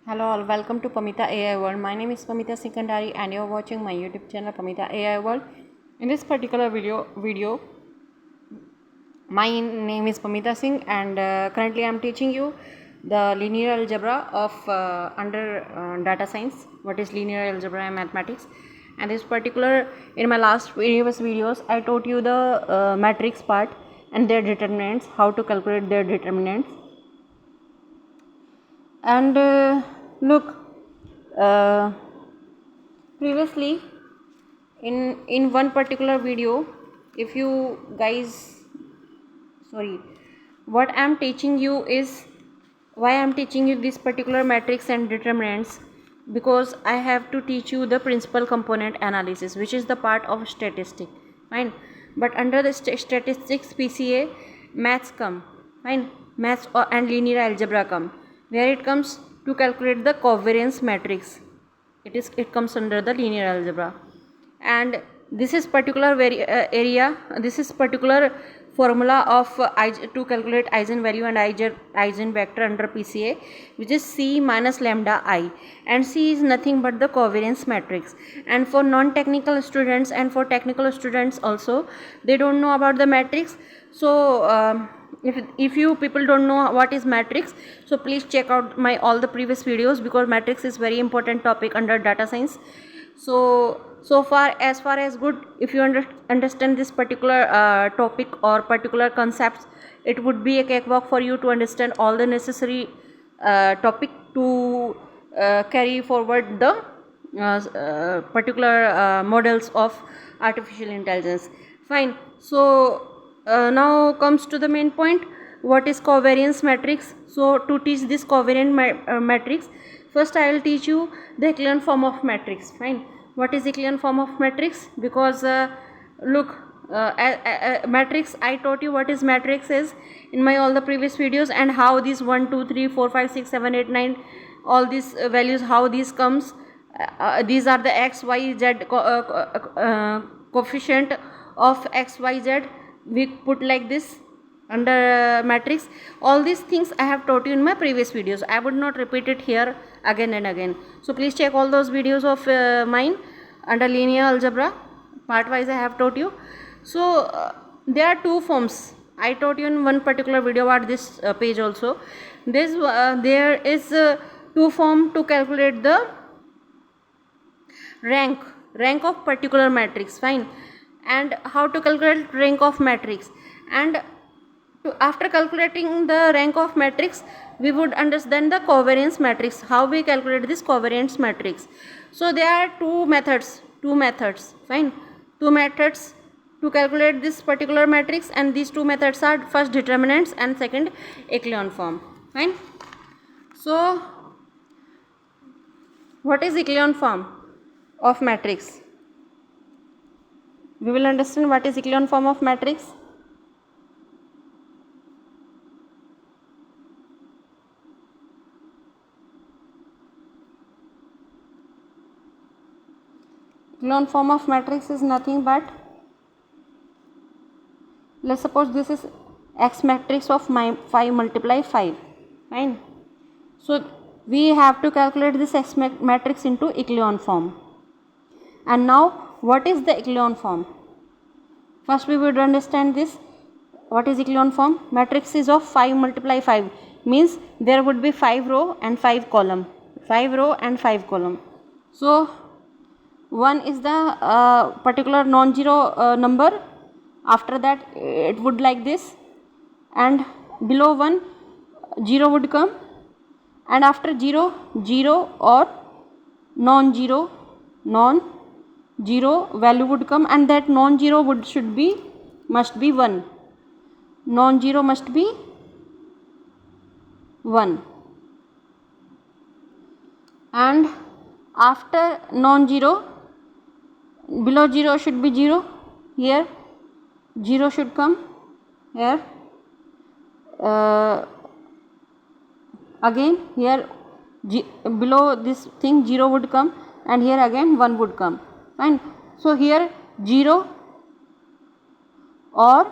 Hello all, welcome to Pamita AI World. My name is Pamita Sikandari and you're watching my YouTube channel Pamita AI World. In this particular video my name is Pamita Singh and currently I am teaching you the linear algebra of under data science. What is linear algebra and mathematics? And this particular, in my last previous videos I taught you the matrix part and their determinants, how to calculate their determinants. And look, previously in one particular video, if you guys, what I am teaching you is why I am teaching you this particular matrix and determinants, because I have to teach you the principal component analysis, which is the part of statistic, fine. But under the statistics PCA, maths come, fine, maths and linear algebra come, where it comes to calculate the covariance matrix. It comes under the linear algebra, and this is particular this is particular formula of to calculate eigenvalue and eigenvector under PCA, which is C minus lambda I, and C is nothing but the covariance matrix. And for non-technical students and for technical students also, they don't know about the matrix. So if you people don't know what is matrix, so please check out my all the previous videos, because matrix is very important topic under data science. So far as good, if you understand this particular topic or particular concepts, it would be a cakewalk for you to understand all the necessary topic to carry forward the particular models of artificial intelligence, fine. So now comes to the main point, what is covariance matrix. So to teach this covariant matrix, first I will teach you the echelon form of matrix, fine. What is echelon form of matrix? Because look, matrix, I taught you what is matrix is in my all the previous videos, and how these 1 2 3 4 5 6 7 8 9 all these values, how these comes. These are the x y z coefficient of x y z, we put like this under matrix. All these things I have taught you in my previous videos, I would not repeat it here again and again. So please check all those videos of mine under linear algebra, part wise I have taught you. So there are two forms I taught you in one particular video at this page also. There is two form to calculate the rank of particular matrix, fine. And how to calculate rank of matrix, and after calculating the rank of matrix, we would understand the covariance matrix, how we calculate this covariance matrix. So there are two methods, fine, two methods to calculate this particular matrix, and these two methods are first determinants and second echelon form, fine. So what is echelon form of matrix? We will understand what is echelon form of matrix. Echelon form of matrix is nothing but, let's suppose this is X matrix of 5 multiply 5, fine. So we have to calculate this X matrix into echelon form. And now what is the echelon form? First we would understand this, what is echelon form. Matrix is of 5 multiply 5, means there would be 5 row and 5 column, 5 row and 5 column. So one is the particular non-zero number, after that it would like this, and below 1 0 would come, and after 0 0 or non-zero value would come, and that non-zero must be 1, non-zero must be 1, and after non-zero, below 0 should be 0, here 0 should come, here again here below this thing 0 would come, and here again 1 would come, fine. So here 0 or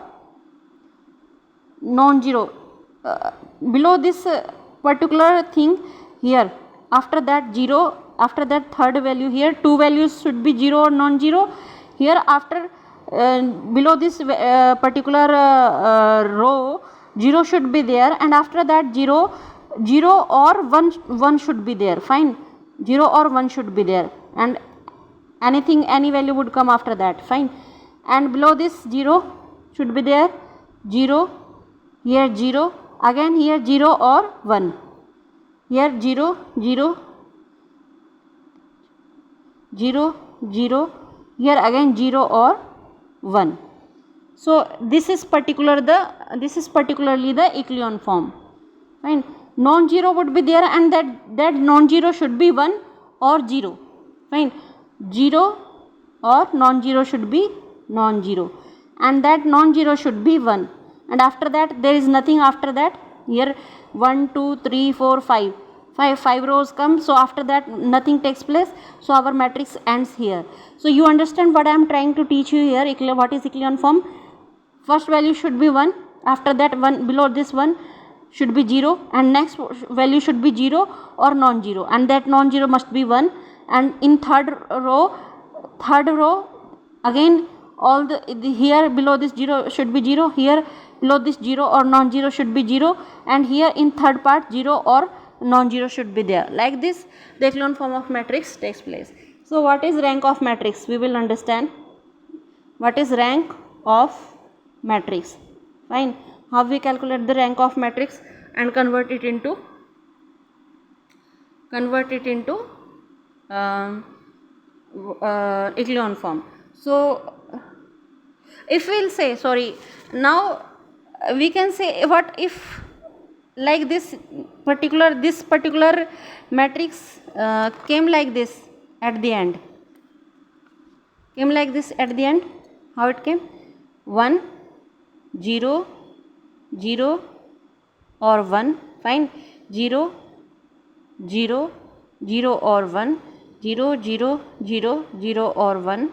non-zero, below this particular thing here after that 0, after that third value here, two values should be 0 or non-zero. Here after below this particular row 0 should be there, and after that 0 or 1 should be there. Fine, 0 or 1 should be there, and anything, any value would come after that. Fine, and below this 0 should be there, 0, here 0, again here 0 or 1, here 0 0 0 0, here again 0 or 1. So this is particularly the echelon form. Fine, non-zero would be there, and that non-zero should be 1 or 0. Fine, 0 or non-zero should be non-zero, and that non-zero should be 1, and after that there is nothing after that. Here 1 2 3 4 5 rows come, so after that nothing takes place, so our matrix ends here. So you understand what I am trying to teach you here. What is echelon form? First value should be 1, after that 1, below this 1 should be 0, and next value should be 0 or non-zero, and that non-zero must be 1, and in third row again all the here below this 0 should be 0, here below this 0 or non-zero should be 0, and here in third part 0 or non-zero should be there. Like this the echelon form of matrix takes place. So what is rank of matrix? We will understand what is rank of matrix. Fine, how we calculate the rank of matrix and convert it into echelon form. So if we'll say, now we can say, what if like this particular matrix came like this at the end, how it came? 1 0 0 or 1. Fine, 0 0 0 or 1, 0 0 0 0 or 1,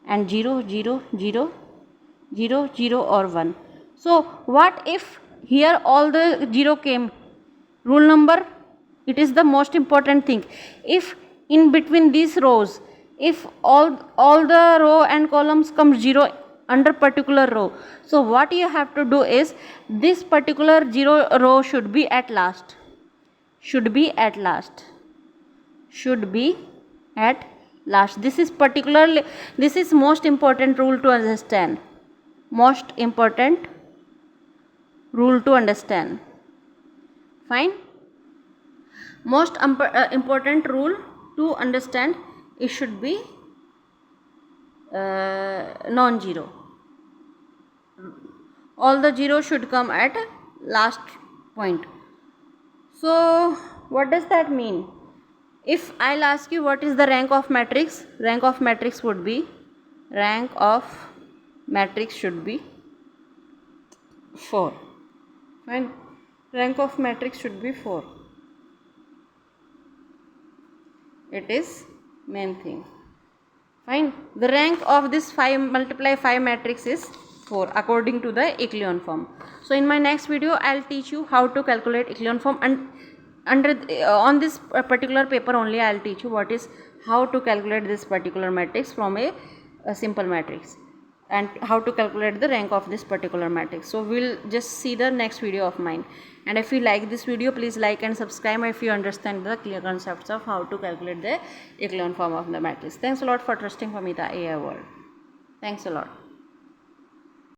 and 0 0 0 0 0 or 1. So what if here all the 0 came? Rule number, it is the most important thing. If in between these rows, if all the row and columns come 0 under particular row, so what you have to do is, this particular 0 row should be at last. This is most important rule to understand. Fine, most important rule to understand, it should be non-zero. All the zeros should come at last point. So what does that mean? If I'll ask you what is the rank of matrix, rank of matrix should be 4. Fine, rank of matrix should be 4. It is main thing. Fine, the rank of this 5 multiply 5 matrix is 4 according to the echelon form. So in my next video I'll teach you how to calculate echelon form, and on this particular paper only I'll teach you how to calculate this particular matrix from a simple matrix, and how to calculate the rank of this particular matrix. So we'll just see the next video of mine, and if you like this video, please like and subscribe if you understand the clear concepts of how to calculate the echelon form of the matrix. Thanks a lot for trusting Pamita AI World. Thanks a lot.